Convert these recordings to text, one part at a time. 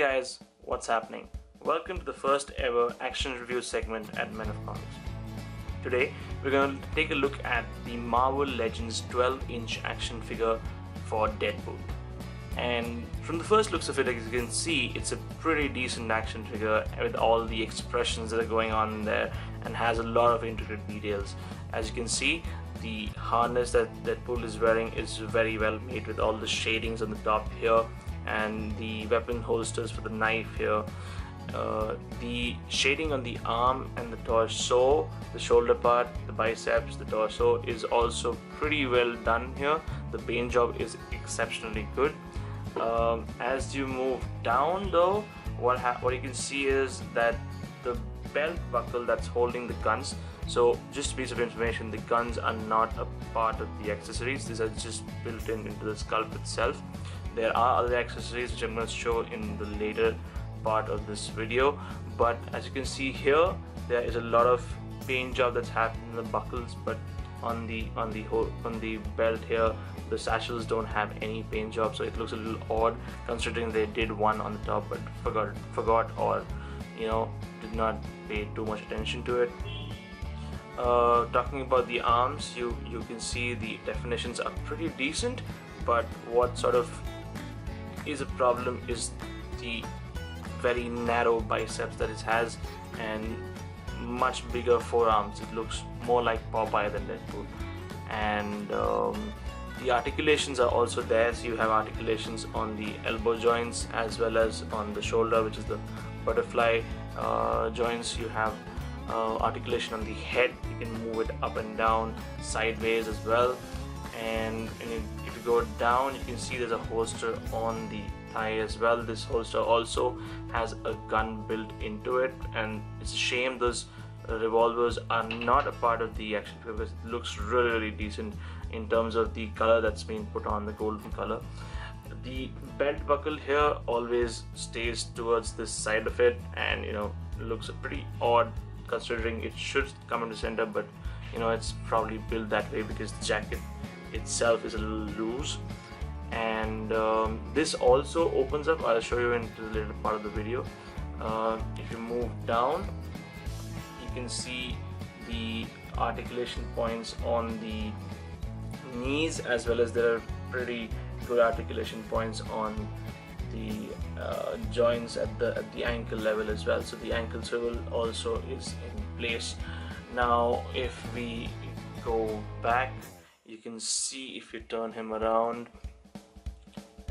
guys, what's happening? Welcome to the first ever action review segment at Men of Comics. Today we're going to take a look at the Marvel Legends 12-inch action figure for Deadpool. And from the first looks of it, as you can see, it's a pretty decent action figure with all the expressions that are going on in there and has a lot of intricate details. As you can see, the harness that Deadpool is wearing is very well made with all the shadings on the top here and the weapon holsters for the knife here. The shading on the arm and the torso, the shoulder part, the biceps, the torso is also pretty well done here. The paint job is exceptionally good. As you move down though, what you can see is that the belt buckle that's holding the guns, so just a piece of information, the guns are not a part of the accessories. These are just built into the sculpt itself. There are other accessories which I'm going to show in the later part of this video, but as you can see here, there is a lot of paint job that's happening in the buckles, but on the belt here, the satchels don't have any paint job, so it looks a little odd considering they did one on the top but forgot or did not pay too much attention to it. Talking about the arms, you can see the definitions are pretty decent, but what sort of is a problem is the very narrow biceps that it has and much bigger forearms. It looks more like Popeye than Deadpool. And the articulations are also there, so you have articulations on the elbow joints as well as on the shoulder, which is the butterfly joints. You have articulation on the head. You can move it up and down, sideways as well. And if you go down, you can see there's a holster on the thigh as well. This holster also has a gun built into it, and it's a shame those revolvers are not a part of the action figure because it looks really decent in terms of the color that's been put on, the golden color. The belt buckle here always stays towards this side of it, and it looks pretty odd considering it should come into center, but it's probably built that way because the jacket itself is a little loose. And this also opens up. I'll show you into the later part of the video. If you move down, you can see the articulation points on the knees, as well as there are pretty good articulation points on the joints at the ankle level as well. So the ankle swivel also is in place. Now if we go back, you can see, if you turn him around,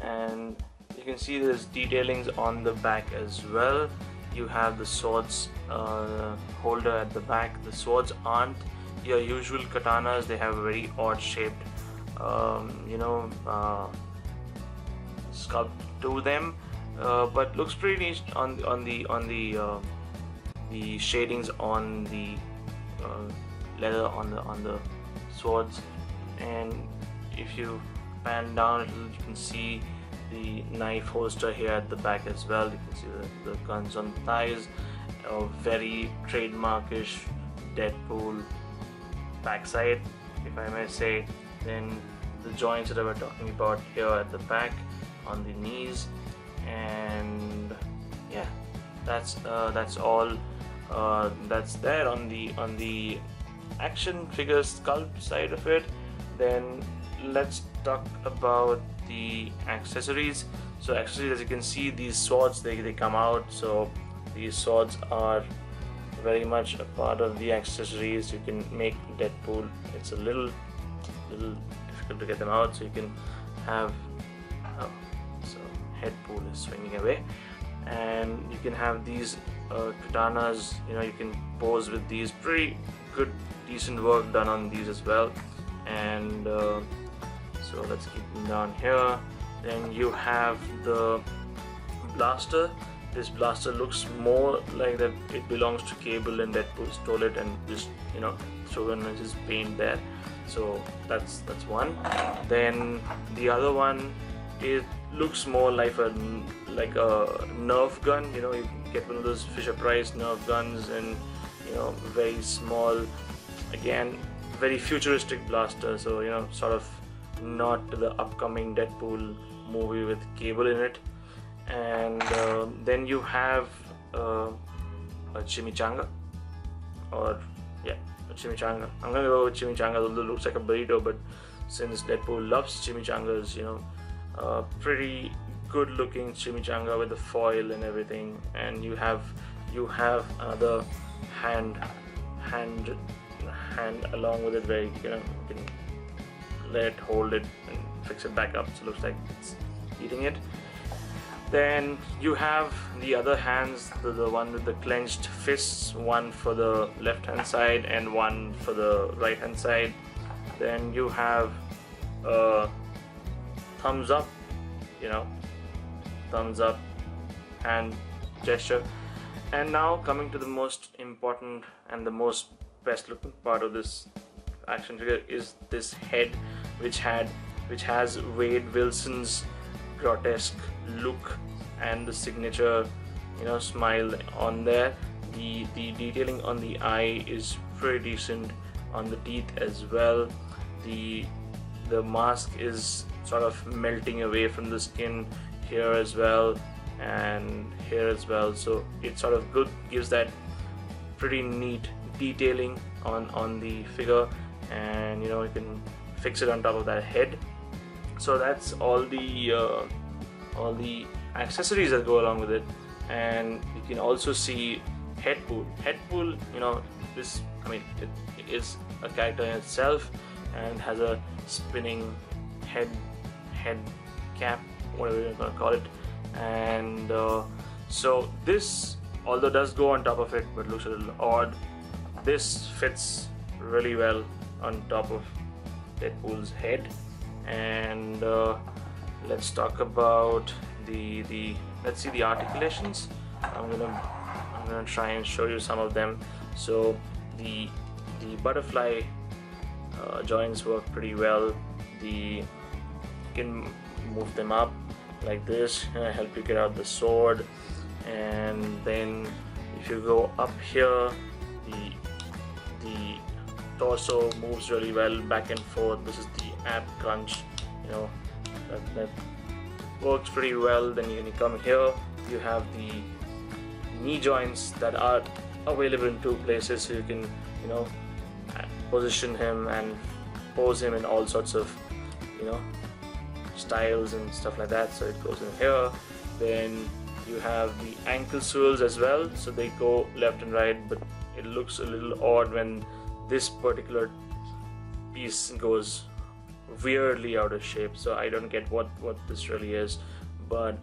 and you can see there's detailings on the back as well. You have the swords holder at the back. The swords aren't your usual katanas. They have a very odd shaped sculpt to them, but looks pretty neat on the shadings on the leather on the swords. And if you pan down a little, you can see the knife holster here at the back as well. You can see the guns on the thighs, very trademarkish Deadpool backside, if I may say. Then the joints that I was talking about here at the back on the knees, and yeah, that's all that's there on the action figure sculpt side of it. Then let's talk about the accessories. So accessories, as you can see, these swords they come out, so these swords are very much a part of the accessories. You can make Deadpool, it's a little difficult to get them out, so you can have so Headpool is swinging away, and you can have these katanas. You can pose with these. Pretty good, decent work done on these as well. And so let's keep them down here. Then you have the blaster. This blaster looks more like that it belongs to Cable, and Deadpool stole it and just threw in his paint there. So that's one. Then the other one, it looks more like a Nerf gun. You get one of those Fisher Price Nerf guns, and very small, again very futuristic blaster. So sort of not the upcoming Deadpool movie with Cable in it. And then you have a chimichanga, or yeah, a chimichanga. I'm gonna go with chimichanga, although it looks like a burrito, but since Deadpool loves chimichangas, pretty good looking chimichanga with the foil and everything. And you have another hand along with it, where you can let it hold it and fix it back up, so it looks like it's eating it. Then you have the other hands, the one with the clenched fists, one for the left hand side and one for the right hand side. Then you have a thumbs up, thumbs up hand gesture. And now coming to the most important and the most best looking part of this action figure is this head, which has Wade Wilson's grotesque look and the signature smile on there. The detailing on the eye is pretty decent, on the teeth as well. The mask is sort of melting away from the skin here as well and here as well, so it sort of gives that pretty neat detailing on the figure. And you can fix it on top of that head. So that's all the accessories that go along with it. And you can also see Deadpool. It is a character in itself and has a spinning head cap, whatever you're gonna call it. And so this, although does go on top of it, but looks a little odd, this fits really well on top of Deadpool's head. And let's talk about let's see the articulations. I'm gonna try and show you some of them. So the butterfly joints work pretty well. You can move them up like this, help you get out the sword. And then if you go up here, the torso moves really well back and forth. This is the ab crunch, that works pretty well. Then when you come here, you have the knee joints that are available in two places, so you can position him and pose him in all sorts of styles and stuff like that. So it goes in here. Then you have the ankle swivels as well, so they go left and right, but it looks a little odd when this particular piece goes weirdly out of shape. So I don't get what this really is, but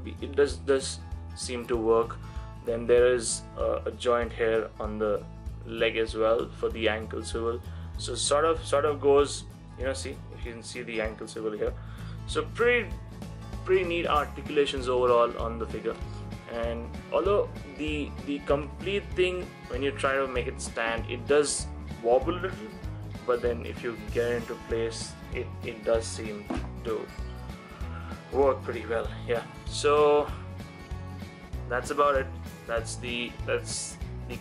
it does seem to work. Then there is a joint here on the leg as well for the ankle swivel, so sort of goes, see if you can see the ankle swivel here. So pretty neat articulations overall on the figure. And although the complete thing, when you try to make it stand, it does wobble a little, but then if you get into place, it does seem to work pretty well. Yeah, so that's about it. That's the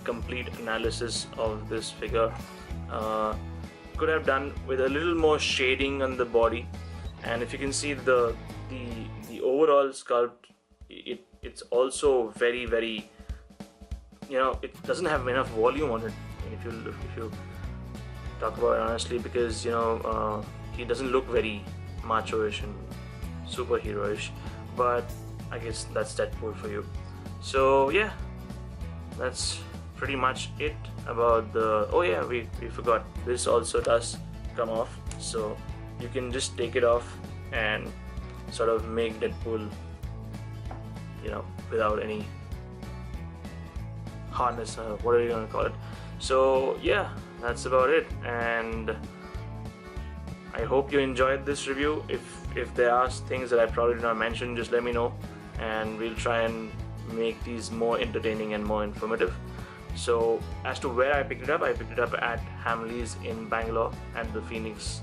complete analysis of this figure. Could have done with a little more shading on the body, and if you can see the overall sculpt, it's also very it doesn't have enough volume on it. If you talk about it honestly, because he doesn't look very macho-ish and superhero-ish, but I guess that's Deadpool for you. So yeah, that's pretty much it about the. Oh yeah, we forgot, this also does come off, so you can just take it off and sort of make Deadpool without any harness or whatever you're gonna call it. So yeah, that's about it, and I hope you enjoyed this review. If there are things that I probably did not mention, just let me know, and we'll try and make these more entertaining and more informative. So as to where I picked it up at Hamleys in Bangalore at the Phoenix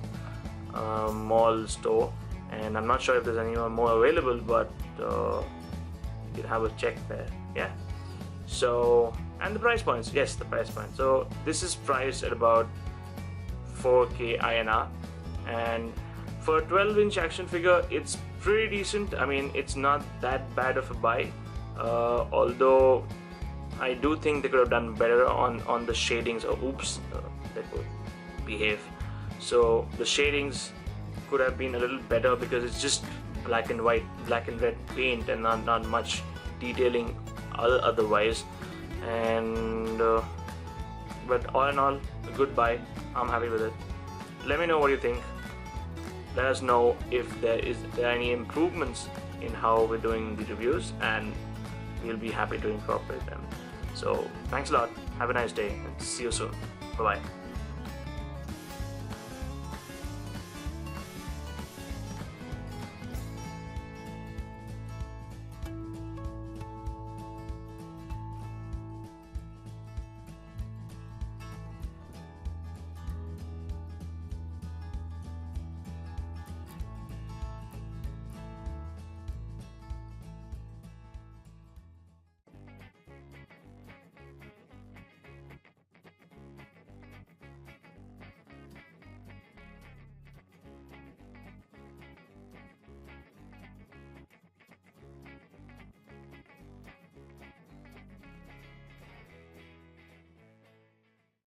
Mall store, and I'm not sure if there's any more available, but you can have a check there. Yeah. So, and the price points, yes, the price point. So this is priced at about 4K INR, and for a 12-inch action figure, it's pretty decent. I mean, it's not that bad of a buy, although I do think they could have done better on the shadings. Oh, oops, that would behave. So the shadings could have been a little better because it's just black and white, black and red paint, and not much detailing otherwise. And but all in all, a good buy. I'm happy with it. Let me know what you think. Let us know if there are any improvements in how we're doing the reviews, and we'll be happy to incorporate them. So thanks a lot. Have a nice day, and see you soon. Bye bye.